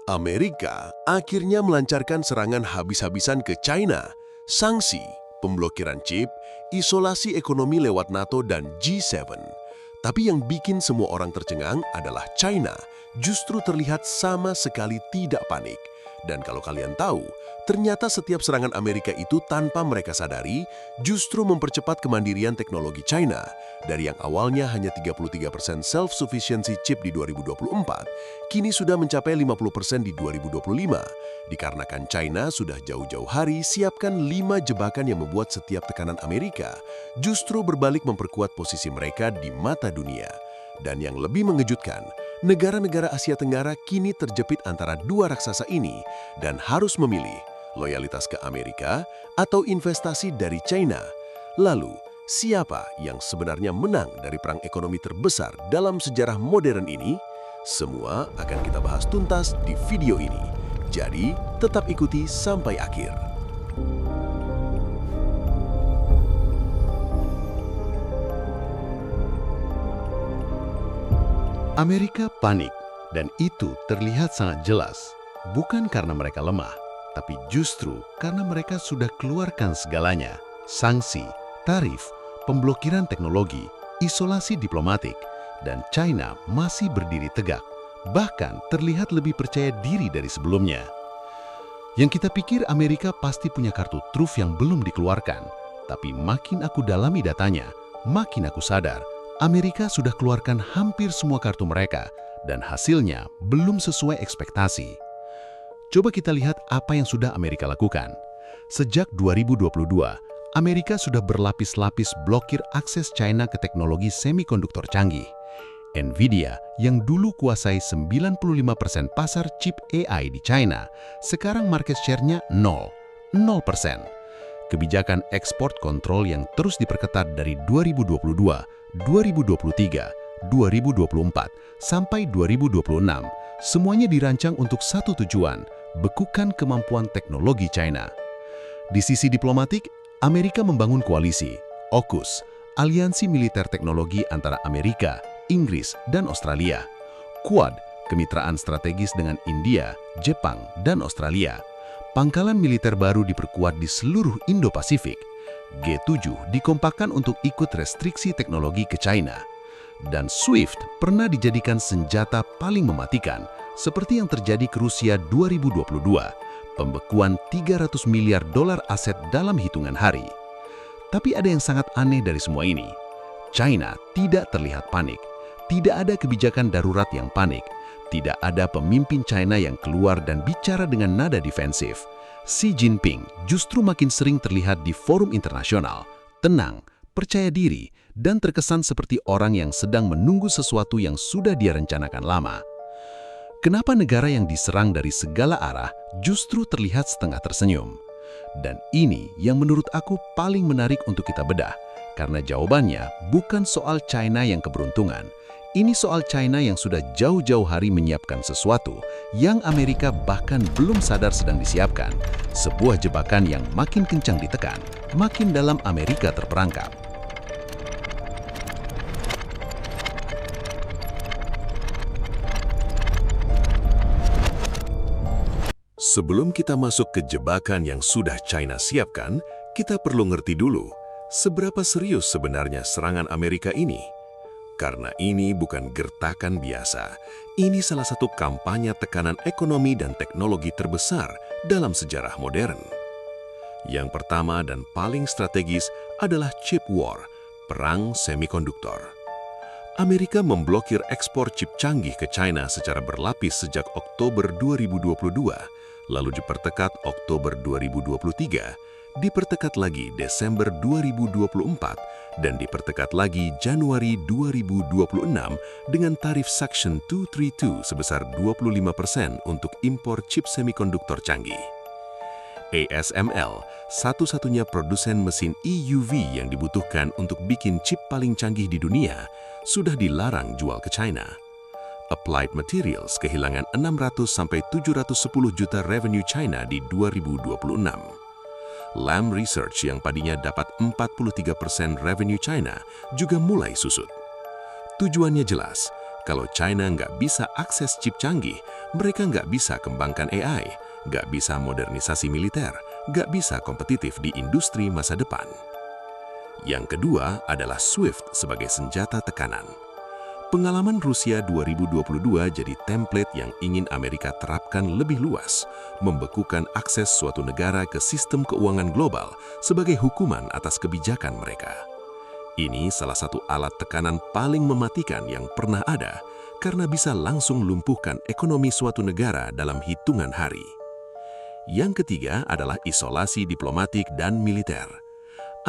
Amerika akhirnya melancarkan serangan habis-habisan ke China, sanksi, pemblokiran chip, isolasi ekonomi lewat NATO dan G7. Tapi yang bikin semua orang tercengang adalah China justru terlihat sama sekali tidak panik. Dan kalau kalian tahu, ternyata setiap serangan Amerika itu tanpa mereka sadari justru mempercepat kemandirian teknologi China. Dari yang awalnya hanya 33% self-sufficiency chip di 2024, kini sudah mencapai 50% di 2025. Dikarenakan China sudah jauh-jauh hari siapkan 5 jebakan yang membuat setiap tekanan Amerika justru berbalik memperkuat posisi mereka di mata dunia. Dan yang lebih mengejutkan, negara-negara Asia Tenggara kini terjepit antara dua raksasa ini dan harus memilih loyalitas ke Amerika atau investasi dari China. Lalu, siapa yang sebenarnya menang dari perang ekonomi terbesar dalam sejarah modern ini? Semua akan kita bahas tuntas di video ini. Jadi, tetap ikuti sampai akhir. Amerika panik, dan itu terlihat sangat jelas. Bukan karena mereka lemah, tapi justru karena mereka sudah keluarkan segalanya. Sanksi, tarif, pemblokiran teknologi, isolasi diplomatik, dan China masih berdiri tegak. Bahkan terlihat lebih percaya diri dari sebelumnya. Yang kita pikir Amerika pasti punya kartu truf yang belum dikeluarkan. Tapi makin aku dalami datanya, makin aku sadar Amerika sudah keluarkan hampir semua kartu mereka dan hasilnya belum sesuai ekspektasi. Coba kita lihat apa yang sudah Amerika lakukan. Sejak 2022, Amerika sudah berlapis-lapis blokir akses China ke teknologi semikonduktor canggih. Nvidia yang dulu kuasai 95% pasar chip AI di China, sekarang market share-nya 0%. Kebijakan ekspor kontrol yang terus diperketat dari 2022, 2023, 2024, sampai 2026, semuanya dirancang untuk satu tujuan, bekukan kemampuan teknologi China. Di sisi diplomatik, Amerika membangun koalisi, AUKUS, aliansi militer teknologi antara Amerika, Inggris, dan Australia. Quad, kemitraan strategis dengan India, Jepang, dan Australia. Pangkalan militer baru diperkuat di seluruh Indo-Pasifik. G7 dikompakkan untuk ikut restriksi teknologi ke China. Dan SWIFT pernah dijadikan senjata paling mematikan, seperti yang terjadi ke Rusia 2022, pembekuan $300 miliar aset dalam hitungan hari. Tapi ada yang sangat aneh dari semua ini. China tidak terlihat panik. Tidak ada kebijakan darurat yang panik. Tidak ada pemimpin China yang keluar dan bicara dengan nada defensif. Xi Jinping justru makin sering terlihat di forum internasional, tenang, percaya diri, dan terkesan seperti orang yang sedang menunggu sesuatu yang sudah dia rencanakan lama. Kenapa negara yang diserang dari segala arah justru terlihat setengah tersenyum? Dan ini yang menurut aku paling menarik untuk kita bedah, karena jawabannya bukan soal China yang keberuntungan. Ini soal China yang sudah jauh-jauh hari menyiapkan sesuatu yang Amerika bahkan belum sadar sedang disiapkan. Sebuah jebakan yang makin kencang ditekan, makin dalam Amerika terperangkap. Sebelum kita masuk ke jebakan yang sudah China siapkan, kita perlu ngerti dulu seberapa serius sebenarnya serangan Amerika ini. Karena ini bukan gertakan biasa, ini salah satu kampanye tekanan ekonomi dan teknologi terbesar dalam sejarah modern. Yang pertama dan paling strategis adalah chip war, perang semikonduktor. Amerika memblokir ekspor chip canggih ke China secara berlapis sejak Oktober 2022, lalu dipertekat Oktober 2023, dipertekat lagi Desember 2024, dan dipertekat lagi Januari 2026 dengan tarif Section 232 sebesar 25% untuk impor chip semikonduktor canggih. ASML, satu-satunya produsen mesin EUV yang dibutuhkan untuk bikin chip paling canggih di dunia, sudah dilarang jual ke China. Applied Materials kehilangan 600-710 juta revenue China di 2026. Lam Research yang tadinya dapat 43% revenue China juga mulai susut. Tujuannya jelas, Kalau China nggak bisa akses chip canggih, mereka nggak bisa kembangkan AI, nggak bisa modernisasi militer, nggak bisa kompetitif di industri masa depan. Yang kedua adalah SWIFT sebagai senjata tekanan. Pengalaman Rusia 2022 jadi template yang ingin Amerika terapkan lebih luas, membekukan akses suatu negara ke sistem keuangan global sebagai hukuman atas kebijakan mereka. Ini salah satu alat tekanan paling mematikan yang pernah ada, karena bisa langsung lumpuhkan ekonomi suatu negara dalam hitungan hari. Yang ketiga adalah isolasi diplomatik dan militer.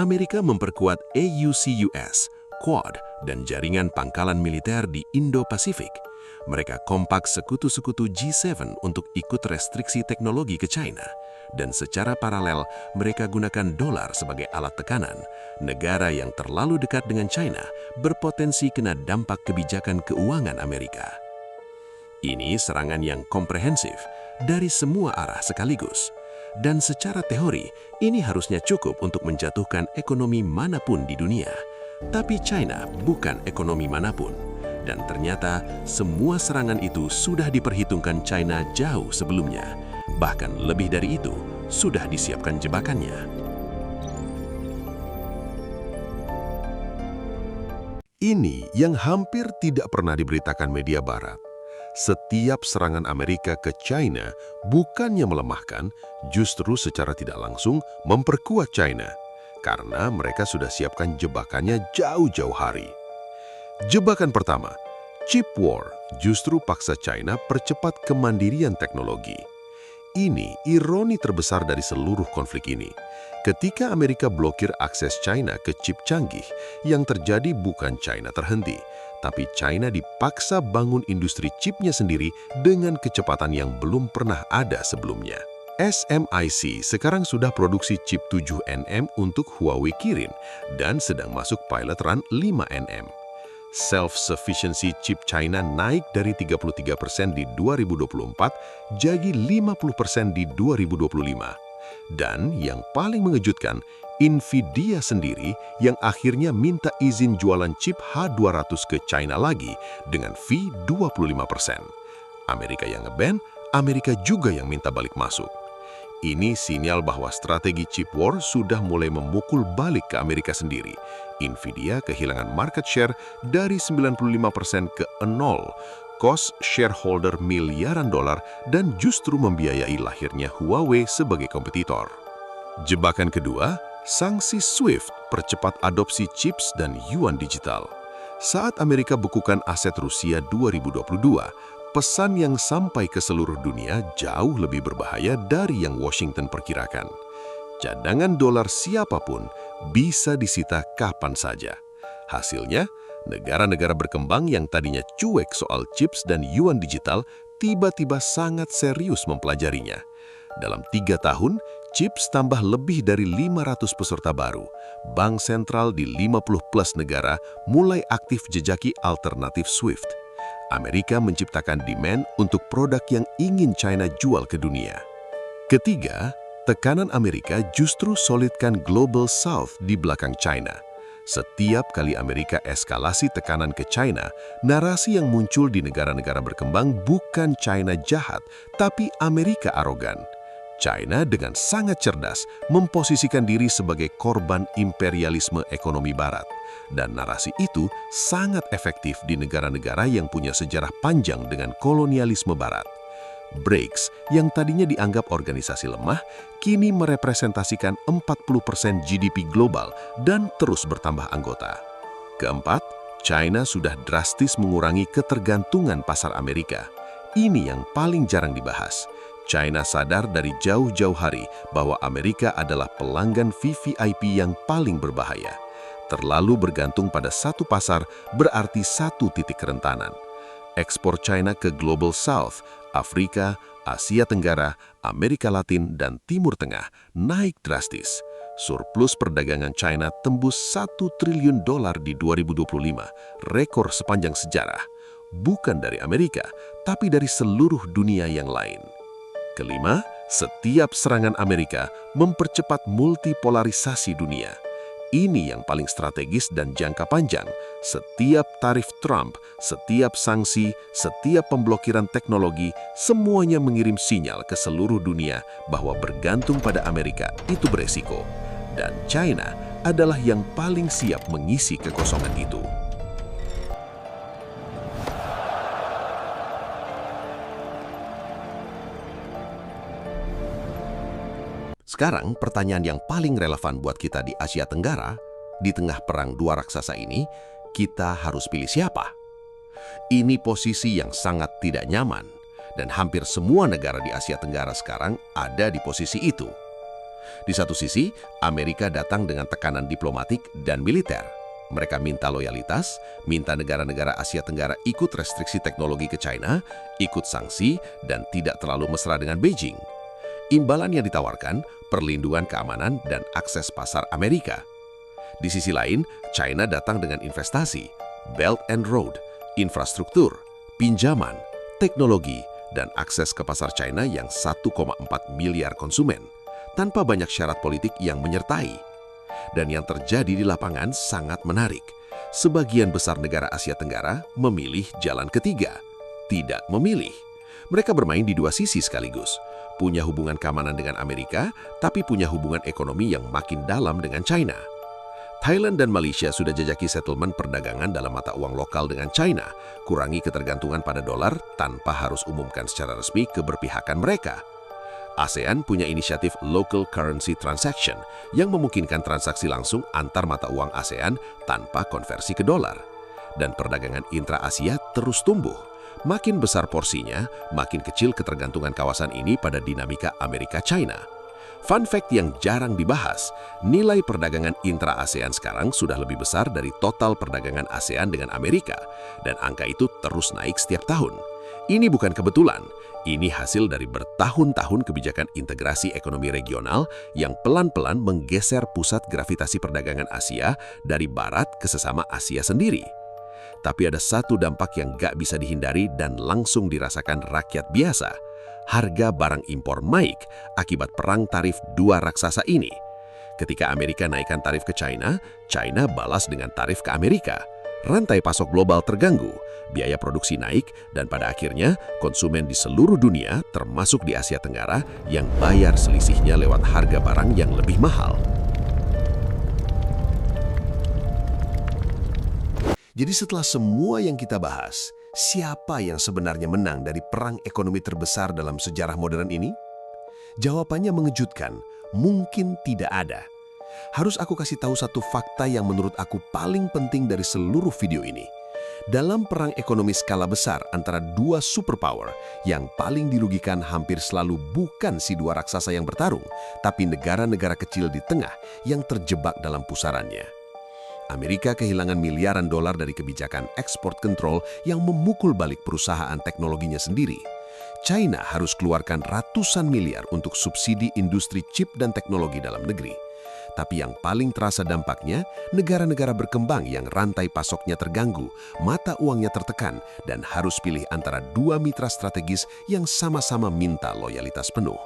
Amerika memperkuat AUKUS, Quad, dan jaringan pangkalan militer di Indo-Pasifik. Mereka kompak sekutu-sekutu G7 untuk ikut restriksi teknologi ke China. Dan secara paralel, mereka gunakan dolar sebagai alat tekanan. Negara yang terlalu dekat dengan China berpotensi kena dampak kebijakan keuangan Amerika. Ini serangan yang komprehensif dari semua arah sekaligus. Dan secara teori, ini harusnya cukup untuk menjatuhkan ekonomi manapun di dunia. Tapi China bukan ekonomi manapun. Dan ternyata semua serangan itu sudah diperhitungkan China jauh sebelumnya. Bahkan lebih dari itu, sudah disiapkan jebakannya. Ini yang hampir tidak pernah diberitakan media barat. Setiap serangan Amerika ke China bukannya melemahkan, justru secara tidak langsung memperkuat China. Karena mereka sudah siapkan jebakannya jauh-jauh hari. Jebakan pertama, chip war justru paksa China percepat kemandirian teknologi. Ini ironi terbesar dari seluruh konflik ini. Ketika Amerika blokir akses China ke chip canggih, yang terjadi bukan China terhenti, tapi China dipaksa bangun industri chipnya sendiri dengan kecepatan yang belum pernah ada sebelumnya. SMIC sekarang sudah produksi chip 7nm untuk Huawei Kirin dan sedang masuk pilot run 5nm. Self-sufficiency chip China naik dari 33% di 2024 jadi 50% di 2025. Dan yang paling mengejutkan, Nvidia sendiri yang akhirnya minta izin jualan chip H200 ke China lagi dengan fee 25%. Amerika yang nge-ban, Amerika juga yang minta balik masuk. Ini sinyal bahwa strategi chip war sudah mulai memukul balik ke Amerika sendiri. Nvidia kehilangan market share dari 95% ke 0, cost shareholder miliaran dolar, dan justru membiayai lahirnya Huawei sebagai kompetitor. Jebakan kedua, sanksi SWIFT percepat adopsi chips dan yuan digital. Saat Amerika bekukan aset Rusia 2022, pesan yang sampai ke seluruh dunia jauh lebih berbahaya dari yang Washington perkirakan. Cadangan dolar siapapun bisa disita kapan saja. Hasilnya, negara-negara berkembang yang tadinya cuek soal chips dan yuan digital tiba-tiba sangat serius mempelajarinya. Dalam 3 tahun, chips tambah lebih dari 500 peserta baru. Bank sentral di 50+ negara mulai aktif jejaki alternatif SWIFT. Amerika menciptakan demand untuk produk yang ingin China jual ke dunia. Ketiga, tekanan Amerika justru solidkan Global South di belakang China. Setiap kali Amerika eskalasi tekanan ke China, narasi yang muncul di negara-negara berkembang bukan China jahat, tapi Amerika arogan. China dengan sangat cerdas memposisikan diri sebagai korban imperialisme ekonomi barat. Dan narasi itu sangat efektif di negara-negara yang punya sejarah panjang dengan kolonialisme barat. BRICS yang tadinya dianggap organisasi lemah, kini merepresentasikan 40% GDP global dan terus bertambah anggota. Keempat, China sudah drastis mengurangi ketergantungan pasar Amerika. Ini yang paling jarang dibahas. China sadar dari jauh-jauh hari bahwa Amerika adalah pelanggan VVIP yang paling berbahaya. Terlalu bergantung pada satu pasar berarti satu titik kerentanan. Ekspor China ke Global South, Afrika, Asia Tenggara, Amerika Latin, dan Timur Tengah naik drastis. Surplus perdagangan China tembus $1 triliun di 2025, rekor sepanjang sejarah. Bukan dari Amerika, tapi dari seluruh dunia yang lain. Kelima, setiap serangan Amerika mempercepat multipolarisasi dunia. Ini yang paling strategis dan jangka panjang, Setiap tarif Trump, setiap sanksi, setiap pemblokiran teknologi, semuanya mengirim sinyal ke seluruh dunia bahwa bergantung pada Amerika itu beresiko. Dan China adalah yang paling siap mengisi kekosongan itu. Sekarang, pertanyaan yang paling relevan buat kita di Asia Tenggara, di tengah perang dua raksasa ini, kita harus pilih siapa? Ini posisi yang sangat tidak nyaman, dan hampir semua negara di Asia Tenggara sekarang ada di posisi itu. Di satu sisi, Amerika datang dengan tekanan diplomatik dan militer. Mereka minta loyalitas, minta negara-negara Asia Tenggara ikut restriksi teknologi ke China, ikut sanksi, dan tidak terlalu mesra dengan Beijing. Imbalan yang ditawarkan, perlindungan keamanan dan akses pasar Amerika. Di sisi lain, China datang dengan investasi, Belt and Road, infrastruktur, pinjaman, teknologi, dan akses ke pasar China yang 1,4 miliar konsumen, tanpa banyak syarat politik yang menyertai. Dan yang terjadi di lapangan sangat menarik. Sebagian besar negara Asia Tenggara memilih jalan ketiga, tidak memilih. Mereka bermain di dua sisi sekaligus. Punya hubungan keamanan dengan Amerika, tapi punya hubungan ekonomi yang makin dalam dengan China. Thailand dan Malaysia sudah jajaki settlement perdagangan dalam mata uang lokal dengan China, kurangi ketergantungan pada dolar tanpa harus umumkan secara resmi keberpihakan mereka. ASEAN punya inisiatif Local Currency Transaction yang memungkinkan transaksi langsung antar mata uang ASEAN tanpa konversi ke dolar. Dan perdagangan intra-Asia terus tumbuh. Makin besar porsinya, makin kecil ketergantungan kawasan ini pada dinamika Amerika-China. Fun fact yang jarang dibahas, nilai perdagangan intra-ASEAN sekarang sudah lebih besar dari total perdagangan ASEAN dengan Amerika, dan angka itu terus naik setiap tahun. Ini bukan kebetulan, ini hasil dari bertahun-tahun kebijakan integrasi ekonomi regional yang pelan-pelan menggeser pusat gravitasi perdagangan Asia dari barat ke sesama Asia sendiri. Tapi ada satu dampak yang gak bisa dihindari dan langsung dirasakan rakyat biasa. Harga barang impor naik akibat perang tarif dua raksasa ini. Ketika Amerika naikkan tarif ke China, China balas dengan tarif ke Amerika. Rantai pasok global terganggu, biaya produksi naik, dan pada akhirnya konsumen di seluruh dunia, termasuk di Asia Tenggara, yang bayar selisihnya lewat harga barang yang lebih mahal. Jadi setelah semua yang kita bahas, siapa yang sebenarnya menang dari perang ekonomi terbesar dalam sejarah modern ini? Jawabannya mengejutkan, mungkin tidak ada. Harus aku kasih tahu satu fakta yang menurut aku paling penting dari seluruh video ini. Dalam perang ekonomi skala besar antara dua superpower, yang paling dirugikan hampir selalu bukan si dua raksasa yang bertarung, tapi negara-negara kecil di tengah yang terjebak dalam pusarannya. Amerika kehilangan miliaran dolar dari kebijakan ekspor kontrol yang memukul balik perusahaan teknologinya sendiri. China harus keluarkan ratusan miliar untuk subsidi industri chip dan teknologi dalam negeri. Tapi yang paling terasa dampaknya, negara-negara berkembang yang rantai pasoknya terganggu, mata uangnya tertekan, dan harus pilih antara dua mitra strategis yang sama-sama minta loyalitas penuh.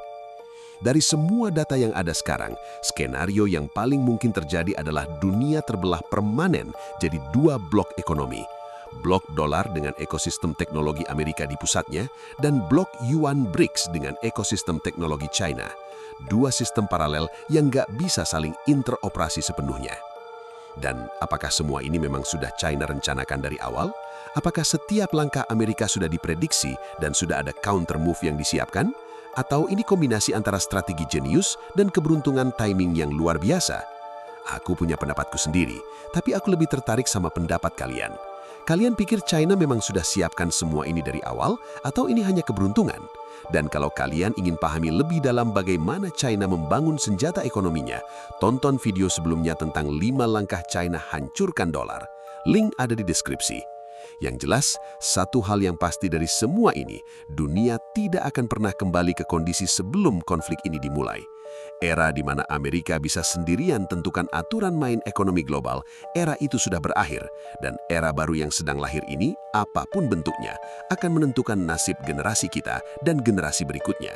Dari semua data yang ada sekarang, skenario yang paling mungkin terjadi adalah dunia terbelah permanen jadi dua blok ekonomi. Blok dolar dengan ekosistem teknologi Amerika di pusatnya, dan blok Yuan BRICS dengan ekosistem teknologi China. Dua sistem paralel yang nggak bisa saling interoperasi sepenuhnya. Dan apakah semua ini memang sudah China rencanakan dari awal? Apakah setiap langkah Amerika sudah diprediksi dan sudah ada counter move yang disiapkan? Atau ini kombinasi antara strategi jenius dan keberuntungan timing yang luar biasa? Aku punya pendapatku sendiri, tapi aku lebih tertarik sama pendapat kalian. Kalian pikir China memang sudah siapkan semua ini dari awal, atau ini hanya keberuntungan? Dan kalau kalian ingin pahami lebih dalam bagaimana China membangun senjata ekonominya, tonton video sebelumnya tentang 5 langkah China hancurkan dolar. Link ada di deskripsi. Yang jelas, satu hal yang pasti dari semua ini, dunia tidak akan pernah kembali ke kondisi sebelum konflik ini dimulai. Era di mana Amerika bisa sendirian tentukan aturan main ekonomi global, era itu sudah berakhir, dan era baru yang sedang lahir ini, apapun bentuknya, akan menentukan nasib generasi kita dan generasi berikutnya.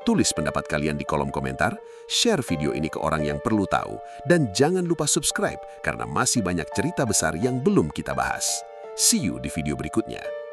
Tulis pendapat kalian di kolom komentar, share video ini ke orang yang perlu tahu, dan jangan lupa subscribe karena masih banyak cerita besar yang belum kita bahas. See you di video berikutnya.